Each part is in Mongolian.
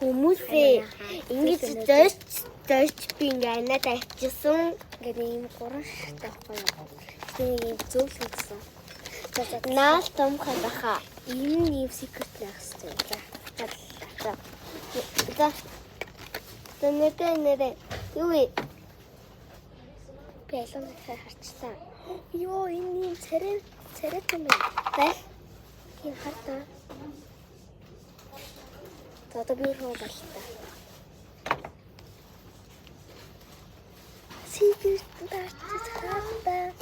хүмүүсээ ингэж дойч би ингээ анаад авчихсан. Ингээ ийм 3 шигтэй байхгүй юу? Тэнийг ийм зөвлөсөн. Наал томхоо баха. Ийм ийм секрет байх хэрэгтэй. За. Нэрээ. Юу вэ? Би ялангуяа харчлаа. Йоо, энэ ийм царай юм байна. Энэ хартаа. Одоо би рүү болтой. Secret таарчлаа.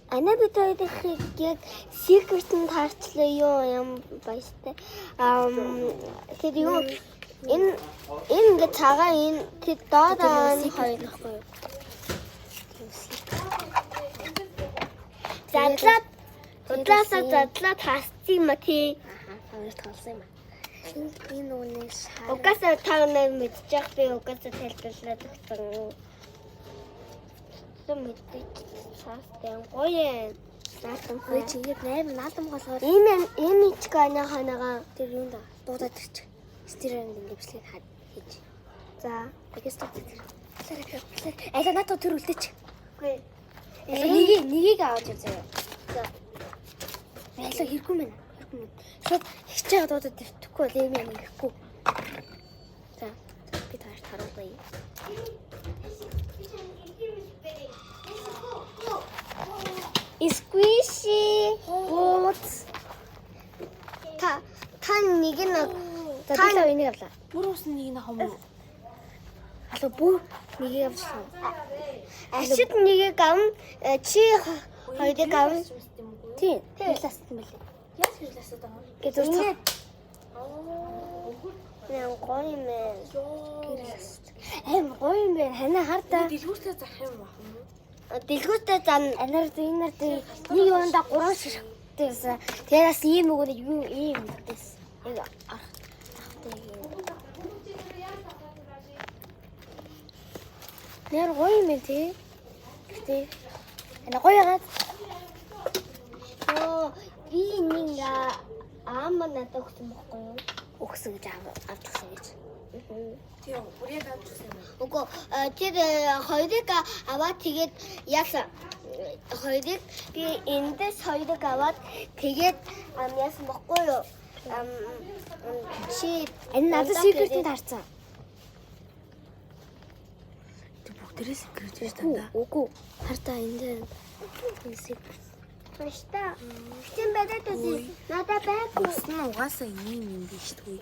Ана бид хоёрыг яг secret-д таарчлаа юу юм баяртай. Тэр юу энэ ингээ цагаан энэ тэр доодоо нь хоёр нөхгүй юу? Задлаа таасчих юм тий. Хоёр толсон юм. Энэ үнэ шаа. Угаасаа та нар мэдчих би угаасаа тайлбарлаад өгсөн. Мэдээж цаастай гоё. Наадам хөө чигээр 8 наадам болгоод ийм ичгааны ханаага тэр юунд дуудаад ирчих. Стеренд ингэ бичлэг хийж. За, тэгээс тоо. Алаа надад төр үлдээч. Үгүй. Нэгийг аваад явзаа. За. Алаа хэрэггүй мэн. Шууд хичээгээд дуудаад ирчихгүй л ийм юм ирэхгүй. За, би тааш харуулъя. Squishy boots. Та нэг нь та энийг авлаа. Бүр ус нэг нь хам уу? Алуу бүр нэгийг авчихсан. Ашид нэгийг ав, чи хоёрыг ав. Тийм. Хэлээс юм билээ. Яаж хэлээсээ байгаа юм? Гэдэг үнэ. Яа гоё юм бэ? Гоё юм бэ? Ханаа хардаа. Дэлгүүртээ зах юм байна. Дэлгүүртээ зан анаар нэг юунда 3 ширхтэйсэн. Тэрээс ийм өгөө юу ийм дэс. Яг ахтай юм. Нэр гоё юм тий. Гэтэ ана гоё яагаад? Оо би нэг надад өгсөн байхгүй юу? Өгсөн гэж авчихсан гэж. Тийм, бүрийг авчихсан юм. Үгүй тэр хоёрыг аваад тэгээд яасан хоёрыг би эндээс хоёрыг аваад тэгээд яасан бохгүй юу чи энэ надад secret-д харцсан. Тэг бүгдээрээ secret гэж тандаа. Үгүй хартаа энэ secret. Башта. Хин бэдэ төсөө надад байхгүй. Угаасаа ийм юм биш үү?